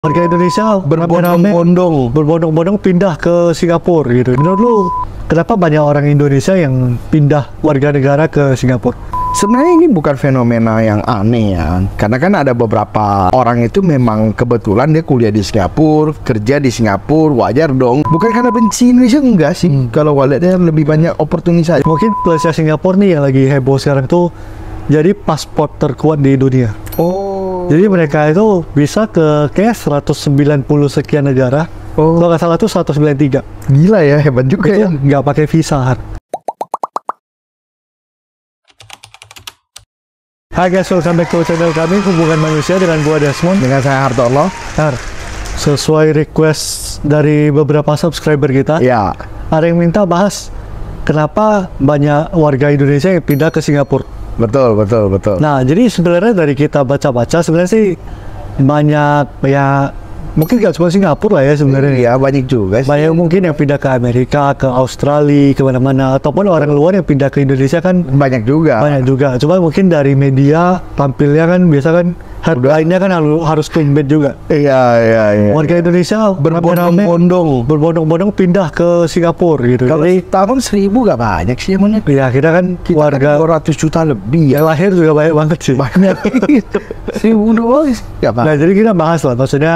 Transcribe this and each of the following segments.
Warga Indonesia berbondong-bondong pindah ke Singapura gitu. Menurut lu, kenapa banyak orang Indonesia yang pindah warga negara ke Singapura? Sebenarnya ini bukan fenomena yang aneh ya, karena kan ada beberapa orang itu memang kebetulan dia kuliah di Singapura, kerja di Singapura, wajar dong. Bukan karena benci Indonesia, enggak sih. Kalau waletnya lebih banyak opportunity. Mungkin plusnya Singapura nih yang lagi heboh sekarang tuh jadi paspor terkuat di dunia. Jadi mereka itu bisa ke kayak 190 sekian negara. Kalau nggak salah tuh 193. Gila ya, hebat juga itu ya. Nggak pakai visa. Hai guys, welcome back to channel kami Hubungan Manusia dengan gua Desmond. Dengan saya Harto Allah. Sesuai request dari beberapa subscriber kita, ya, ada yang minta bahas kenapa banyak warga Indonesia yang pindah ke Singapura. Betul. Nah, jadi sebenarnya dari kita baca-baca sebenarnya sih banyak ya, mungkin nggak cuma Singapura lah ya sebenarnya. Iya, banyak juga sih. Banyak mungkin yang pindah ke Amerika, ke Australia, ke mana-mana, ataupun orang luar yang pindah ke Indonesia kan banyak juga. Cuma mungkin dari media tampilnya kan biasa kan headline-nya kan harus clickbait juga. Iya. Warga Indonesia berbondong-bondong pindah ke Singapura gitu. Kalau tahun 1000 gak banyak sih emangnya. Ya kita kan warga 200 juta lebih yang lahir juga banyak banget sih. Banyak. 1000 doang gak apa. Nah, jadi kita bahas lah, maksudnya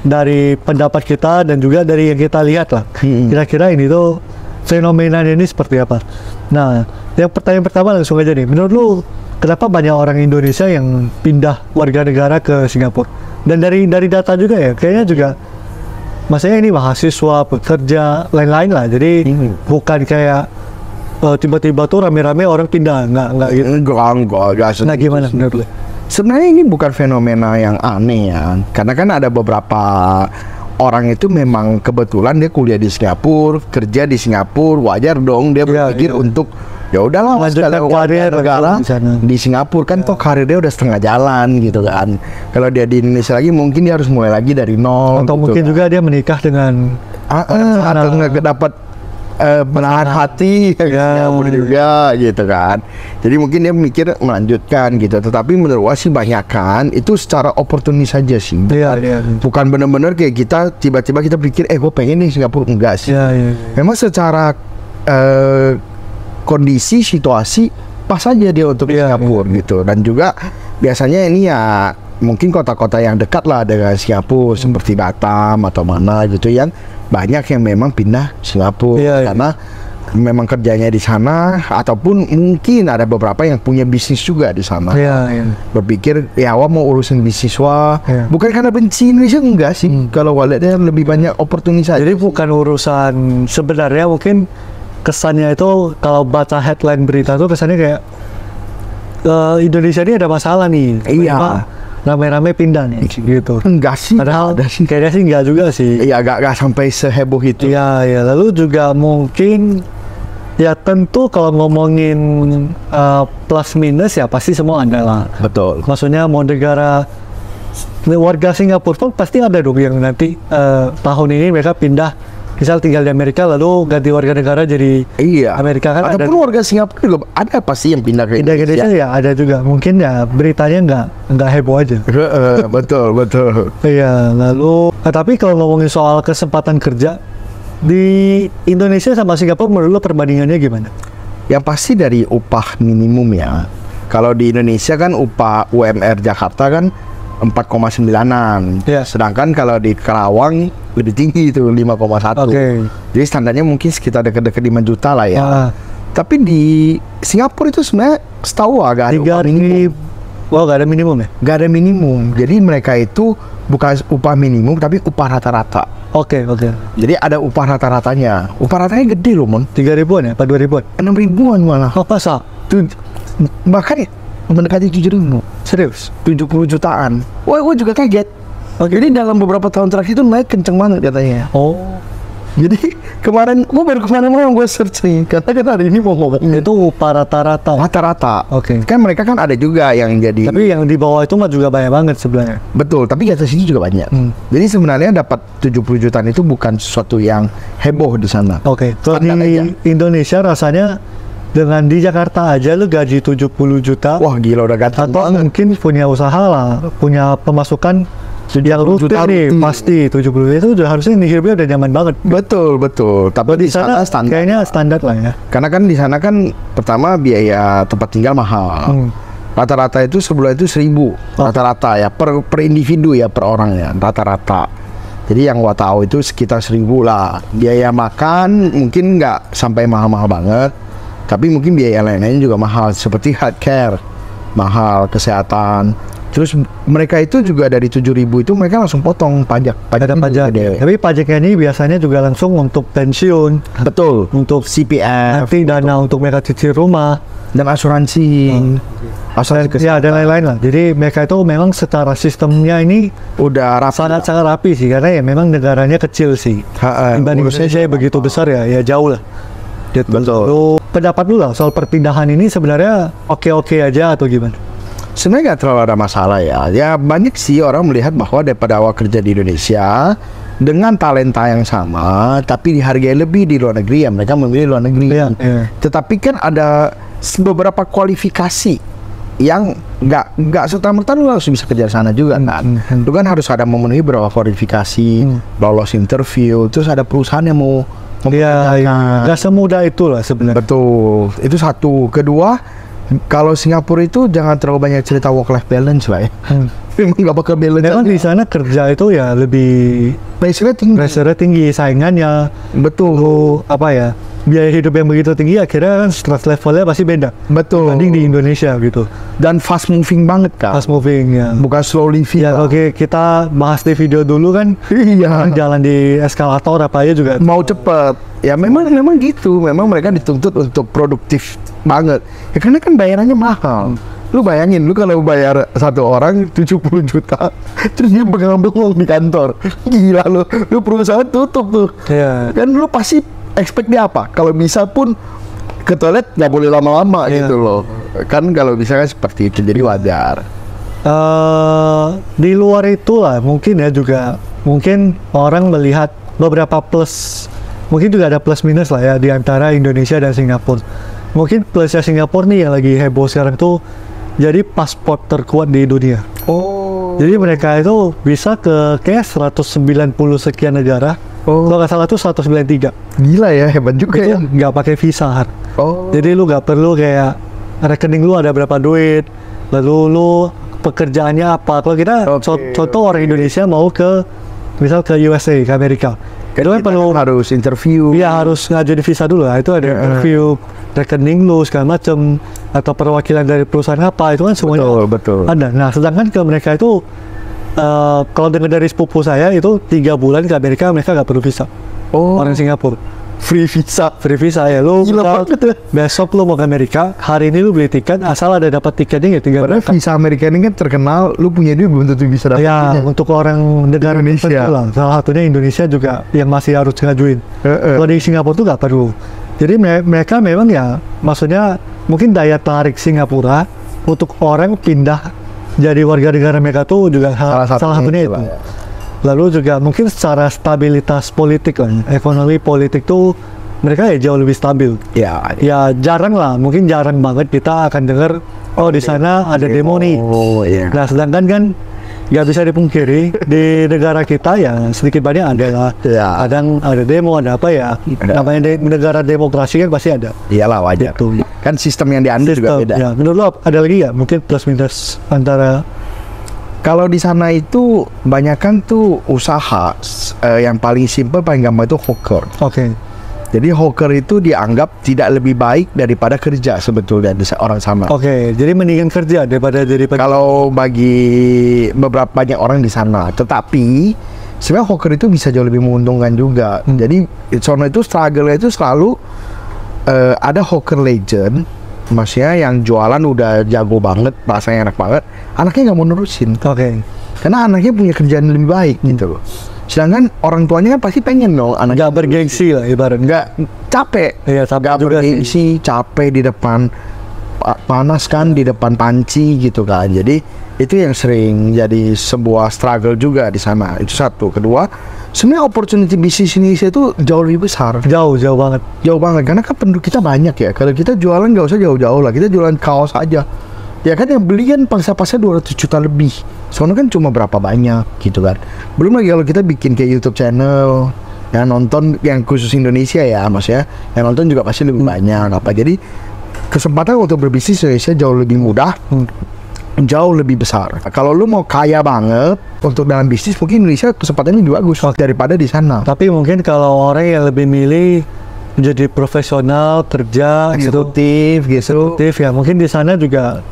dari pendapat kita dan juga dari yang kita lihat lah. Kira-kira ini tuh fenomena ini seperti apa. Nah, yang pertanyaan pertama langsung aja nih. Menurut lu, kenapa banyak orang Indonesia yang pindah warga negara ke Singapura? Dan dari data juga ya, kayaknya juga maksudnya ini mahasiswa, pekerja, lain-lain lah. Jadi bukan kayak tiba-tiba tuh rame-rame orang pindah, enggak gitu. Enggak. Nah, gimana menurut lu? Sebenarnya ini bukan fenomena yang aneh ya, karena kan ada beberapa orang itu memang kebetulan dia kuliah di Singapura, kerja di Singapura, wajar dong dia berpikir untuk ya udahlah lanjutkan karir negara di Singapura kan toh karir dia udah setengah jalan gitu kan. Kalau dia di Indonesia lagi mungkin dia harus mulai lagi dari nol. Atau gitu mungkin juga dia menikah dengan atau nggak dapat menahan hati juga gitu kan. Jadi mungkin dia mikir melanjutkan gitu. Tetapi menurut gua sih banyakan itu secara oportunis saja sih. Bukan benar-benar kayak kita tiba-tiba kita pikir gua pengen nih Singapura, enggak sih. Memang secara kondisi situasi pas aja dia untuk Singapura gitu. Dan juga biasanya ini ya mungkin kota-kota yang dekat lah dengan Singapura seperti Batam atau mana gitu yang banyak yang memang pindah Singapura karena memang kerjanya di sana, ataupun mungkin ada beberapa yang punya bisnis juga di sana. Berpikir ya mau urusan bisniswa, bukan karena benci Indonesia, enggak sih. Kalau waletnya lebih banyak opportunity. Jadi bukan urusan, sebenarnya mungkin kesannya itu kalau baca headline berita tuh kesannya kayak Indonesia ini ada masalah nih. Rame-rame pindah nih gitu. Enggak sih. Padahal kayaknya sih enggak juga sih. Iya, enggak sampai seheboh itu. Iya. Lalu juga mungkin ya tentu kalau ngomongin plus minus ya pasti semua ada lah. Betul. Maksudnya mau negara warga Singapura pun pasti ada dong yang nanti tahun ini mereka pindah, misal tinggal di Amerika lalu ganti warga negara jadi Amerika kan. Ataupun warga Singapura juga ada pasti yang pindah ke Indonesia. Ya ada juga, mungkin ya beritanya nggak heboh aja. Betul. Iya, lalu tapi kalau ngomongin soal kesempatan kerja di Indonesia sama Singapura, menurut lo perbandingannya gimana? Yang pasti dari upah minimum ya. Kalau di Indonesia kan upah UMR Jakarta kan 4,9-an. Sedangkan kalau di Karawang lebih tinggi itu 5,1. Jadi standarnya mungkin sekitar dekat-dekat 5 juta lah ya. Tapi di Singapura itu sebenarnya setahu agak ada upah minimum. Gak ada minimum ya? Gak ada minimum. Jadi mereka itu bukan upah minimum tapi upah rata-rata. Jadi ada upah rata-ratanya. Upah ratanya gede loh, Mon. 3 ribuan ya? Apa 2 ribuan? 6 ribuan malah. Masa? Bahkan mendekati 7.000. Serius? 70 jutaan. Wah, gue juga kaget. Jadi dalam beberapa tahun terakhir itu naik kenceng banget katanya. Jadi kemarin gue search nih, kata hari ini mau ngomong itu upah rata-rata. Kan mereka kan ada juga yang jadi. Tapi yang di bawah itu mah juga banyak banget sebenarnya. Betul, tapi di atas ini juga banyak. Jadi sebenarnya dapat 70 jutaan itu bukan sesuatu yang heboh di sana. Kalau di Indonesia rasanya dengan di Jakarta aja lu gaji 70 juta. Wah gila, udah ganteng. Atau mungkin punya usaha lah, punya pemasukan yang rutin nih pasti 70 itu udah harusnya hidupnya udah nyaman banget. Betul. Tapi di sana standar. Kayaknya standar lah ya. Karena kan di sana kan pertama biaya tempat tinggal mahal. Rata-rata itu sebulan itu 1.000 rata-rata ya per individu ya, per orang ya, rata-rata. Jadi yang gua tahu itu sekitar 1.000 lah. Biaya makan mungkin nggak sampai mahal-mahal banget, tapi mungkin biaya lain-lain juga mahal, seperti healthcare mahal, kesehatan. Terus mereka itu juga dari 7.000 itu mereka langsung potong pajak. Tapi pajaknya ini biasanya juga langsung untuk pensiun. Betul. Untuk CPF. Nanti dana untuk mereka cicil rumah dan asuransi. Ya dan lain-lain lah. Jadi mereka itu memang secara sistemnya ini udah sangat-sangat rapi sih, karena ya memang negaranya kecil sih. Dibanding Indonesia begitu besar ya jauh lah. Betul. Pendapat lu lah soal perpindahan ini sebenarnya oke-oke aja atau gimana? Sebenarnya nggak terlalu ada masalah ya. Ya banyak sih orang melihat bahwa daripada awak kerja di Indonesia dengan talenta yang sama, tapi dihargai lebih di luar negeri, ya mereka memilih luar negeri. Tetapi kan ada beberapa kualifikasi yang nggak serta-merta lu langsung bisa kerja sana juga kan. Lu kan harus ada memenuhi beberapa kualifikasi, lolos interview, terus ada perusahaan yang mau nggak semudah itulah sebenarnya. Betul. Itu satu. Kedua, kalau Singapura itu jangan terlalu banyak cerita work-life balance lah ya. Memang nggak bakal balance. Memang di sana kerja itu ya lebih pressure tinggi, saingannya. Betul. Apa ya? Biaya hidup yang begitu tinggi, akhirnya kan stress levelnya pasti beda. Betul. Dibanding di Indonesia gitu. Dan fast moving banget kan. Fast moving ya. Bukan slow living. Ya oke, kita bahas di video dulu kan. Iya. Jalan di eskalator apa aja juga. Mau cepet. Ya memang gitu. Memang mereka dituntut untuk produktif banget. Ya karena kan bayarannya mahal. Lu bayangin, lu kalau bayar satu orang 70 juta, terus dia bengong-bengong di kantor. Gila lu perusahaan tutup tuh. Iya. Kan lu pasti expect dia apa? Kalau misal pun ke toilet nggak boleh lama-lama gitu loh. Kan kalau misalnya seperti itu, jadi wajar. Di luar itu lah mungkin ya juga, mungkin orang melihat beberapa plus, mungkin juga ada plus minus lah ya di antara Indonesia dan Singapura. Mungkin plusnya Singapura nih yang lagi heboh sekarang tuh jadi paspor terkuat di dunia. Jadi mereka itu bisa ke kayak 190 sekian negara. Kalau nggak salah tuh 193. Gila ya, hebat juga itu ya. Nggak pakai visa. Jadi lu nggak perlu kayak rekening lu ada berapa duit, lalu lu pekerjaannya apa. Kalau kita contoh orang Indonesia mau ke misal ke USA, ke Amerika, itu kan perlu harus interview. Iya, harus ngajuin visa dulu lah. Itu ada interview, rekening lu segala macam, atau perwakilan dari perusahaan apa, itu kan semuanya ada. Nah, sedangkan ke mereka itu kalau dengar dari sepupu saya itu 3 bulan ke Amerika mereka nggak perlu visa. Orang Singapura free visa ya. Lu besok lu mau ke Amerika, hari ini lu beli tiket, asal ada dapat tiketnya ya tinggal. Padahal visa Amerika ini kan terkenal, lu punya duit belum tentu bisa dapat. Ya, untuk orang negara Indonesia lah. Salah satunya Indonesia juga yang masih harus ngajuin. Kalau di Singapura tuh nggak perlu. Jadi mereka memang ya, maksudnya mungkin daya tarik Singapura untuk orang pindah jadi warga negara mereka tuh juga salah satunya itu. Ya. Lalu juga mungkin secara stabilitas politik lah, ekonomi politik tuh mereka ya jauh lebih stabil. Ya jarang lah, mungkin jarang banget kita akan dengar di sana ada demo nih. Nah sedangkan kan nggak bisa dipungkiri di negara kita ya sedikit banyak ada lah. Kadang ada demo, ada apa ya. Namanya negara demokrasi kan pasti ada. Iyalah wajar. Gitu. Kan sistem yang diambil juga beda. Ya, menurut lo ada lagi ya mungkin plus minus antara. Kalau di sana itu banyakkan tuh usaha yang paling simpel paling gampang itu hawker. Jadi hawker itu dianggap tidak lebih baik daripada kerja sebetulnya orang sana. Jadi mendingan kerja daripada kalau bagi beberapa banyak orang di sana. Tetapi sebenarnya hawker itu bisa jauh lebih menguntungkan juga. Jadi sono itu struggle itu selalu ada hawker legend. Maksudnya yang jualan udah jago banget, rasanya enak banget, anaknya nggak mau nerusin. Karena anaknya punya kerjaan lebih baik gitu loh. Sedangkan orang tuanya kan pasti pengen dong anaknya. Nggak bergengsi lah ibarat. Nggak capek. Nggak bergengsi, capek di depan panas kan, di depan panci gitu kan. Jadi itu yang sering jadi sebuah struggle juga di sana. Itu satu. Kedua, sebenarnya opportunity bisnis Indonesia itu jauh lebih besar. Jauh banget. Karena kan penduduk kita banyak ya. Kalau kita jualan nggak usah jauh-jauh lah. Kita jualan kaos aja. Ya kan yang beli kan pangsa-pasar 200 juta lebih. Soalnya kan cuma berapa banyak gitu kan. Belum lagi kalau kita bikin kayak YouTube channel, yang nonton yang khusus Indonesia ya, maksudnya yang nonton juga pasti lebih banyak apa. Jadi kesempatan untuk berbisnis di Indonesia jauh lebih mudah, jauh lebih besar. Kalau lu mau kaya banget untuk dalam bisnis, mungkin Indonesia kesempatannya lebih bagus daripada di sana. Tapi mungkin kalau orang yang lebih milih menjadi profesional, kerja, eksekutif ya mungkin di sana juga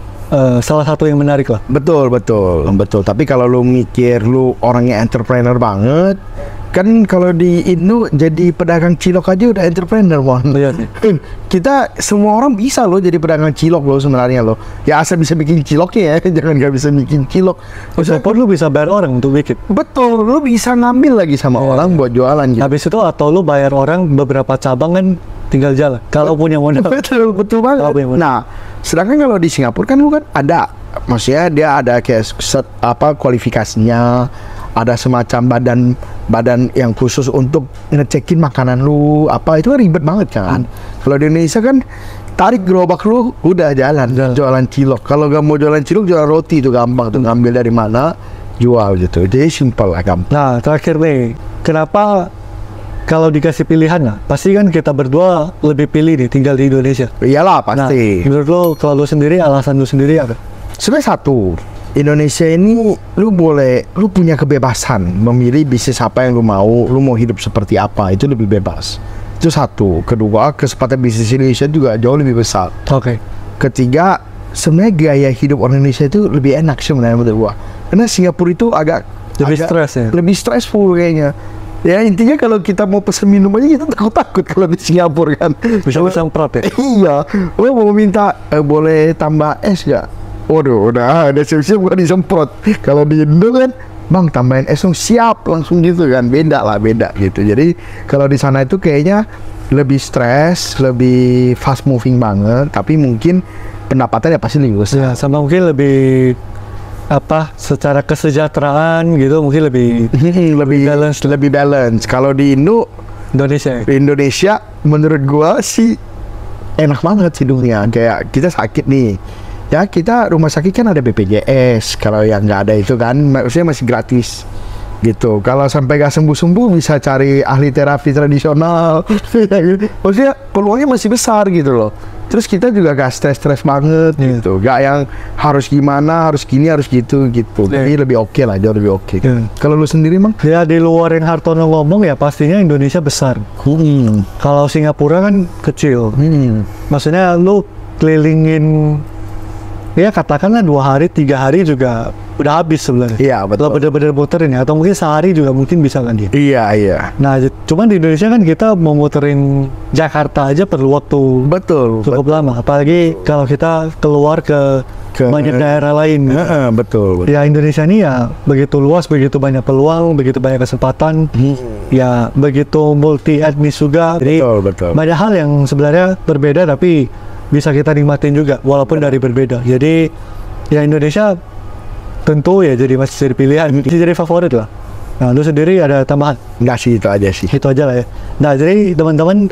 salah satu yang menarik lah. Betul. Tapi kalau lu mikir lu orangnya entrepreneur banget, kan kalau di Indo jadi pedagang cilok aja udah entrepreneur, Mon. Iya. Kita semua orang bisa loh jadi pedagang cilok loh sebenarnya loh. Ya asal bisa bikin ciloknya ya, jangan nggak bisa bikin cilok. Walaupun lu bisa bayar orang untuk bikin. Betul, lu bisa ngambil lagi sama orang buat jualan gitu. Habis itu atau lu bayar orang beberapa cabang kan tinggal jalan. Kalau punya modal. Betul banget. Nah, sedangkan kalau di Singapura kan lu kan ada, maksudnya dia ada kayak kualifikasinya, ada semacam badan yang khusus untuk ngecekin makanan lu apa, itu kan ribet banget kan. Kalau di Indonesia kan tarik gerobak lu udah jalan. Jualan cilok. Kalau gak mau jualan cilok, jualan roti itu gampang tuh, ngambil dari mana jual gitu. Jadi simple lah, gampang. Nah, terakhir nih, kenapa kalau dikasih pilihan lah, pasti kan kita berdua lebih pilih nih tinggal di Indonesia. Iyalah pasti. Nah, menurut lo, kalau lu sendiri, alasan lu sendiri apa? Sebenarnya satu, Indonesia ini lu punya kebebasan memilih bisnis apa yang lu mau hidup seperti apa, itu lebih bebas. Itu satu. Kedua, kesempatan bisnis Indonesia juga jauh lebih besar. Oke. Ketiga, sebenarnya gaya hidup orang Indonesia itu lebih enak sebenarnya menurut gua. Karena Singapura itu agak stres ya. Lebih stressful kayaknya. Ya intinya kalau kita mau pesen minum aja kita takut kalau di Singapura kan. Bisa semprot ya? Iya. Lo mau minta boleh tambah es gak? Waduh, udah ada siap-siap bukan disemprot. Kalau di Indo kan, bang tambahin es dong, siap langsung gitu kan. Beda gitu. Jadi kalau di sana itu kayaknya lebih stres, lebih fast moving banget. Tapi mungkin pendapatannya pasti lebih besar. Ya, sama mungkin lebih secara kesejahteraan gitu mungkin lebih balance. Kalau di Indonesia menurut gua sih enak banget hidupnya. Kayak kita sakit nih, ya kita rumah sakit kan ada BPJS. Kalau yang nggak ada itu kan maksudnya masih gratis gitu. Kalau sampai gak sembuh bisa cari ahli terapi tradisional. Maksudnya peluangnya masih besar gitu loh. Terus kita juga gak stres banget gitu. Gak yang harus gimana, harus gini, harus gitu. Jadi lebih oke lah, jauh lebih oke. Kalau lu sendiri, Mang? Ya di luar yang Hartono ngomong ya pastinya Indonesia besar. Kalau Singapura kan kecil. Maksudnya lu kelilingin, ya katakanlah 2 hari, 3 hari juga udah habis sebenarnya. Iya, betul. Kalau bener-bener muterin ya, atau mungkin sehari juga mungkin bisa kan dia. Iya. Nah, cuman di Indonesia kan kita mau muterin Jakarta aja perlu waktu cukup lama. Apalagi kalau kita keluar ke banyak daerah lain. Betul. Ya Indonesia ini ya begitu luas, begitu banyak peluang, begitu banyak kesempatan. Ya begitu multi etnis juga. Jadi banyak hal yang sebenarnya berbeda tapi bisa kita nikmatin juga walaupun dari berbeda. Jadi ya Indonesia tentu ya masih jadi pilihan, masih jadi favorit lah. Nah, lu sendiri ada tambahan? Enggak sih, itu aja sih. Itu aja lah ya. Nah, jadi teman-teman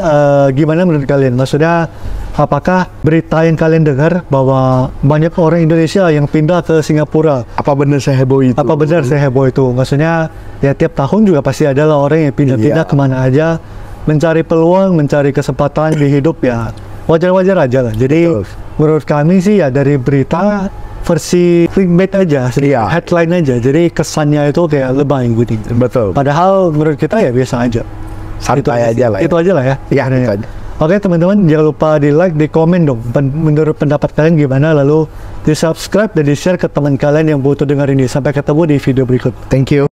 gimana menurut kalian? Maksudnya apakah berita yang kalian dengar bahwa banyak orang Indonesia yang pindah ke Singapura? Apa benar seheboh itu? Maksudnya ya tiap tahun juga pasti ada lah orang yang pindah-pindah kemana aja, mencari peluang, mencari kesempatan di hidup ya. Wajar-wajar aja lah. Jadi menurut kami sih ya dari berita versi clickbait aja, headline aja. Jadi kesannya itu kayak lebay gitu. Betul. Padahal menurut kita ya biasa aja. Santai aja lah. Itu aja lah ya. Iya, itu aja. Oke teman-teman, jangan lupa di like, di komen dong. Menurut pendapat kalian gimana? Lalu di subscribe dan di share ke teman kalian yang butuh dengar ini. Sampai ketemu di video berikut. Thank you.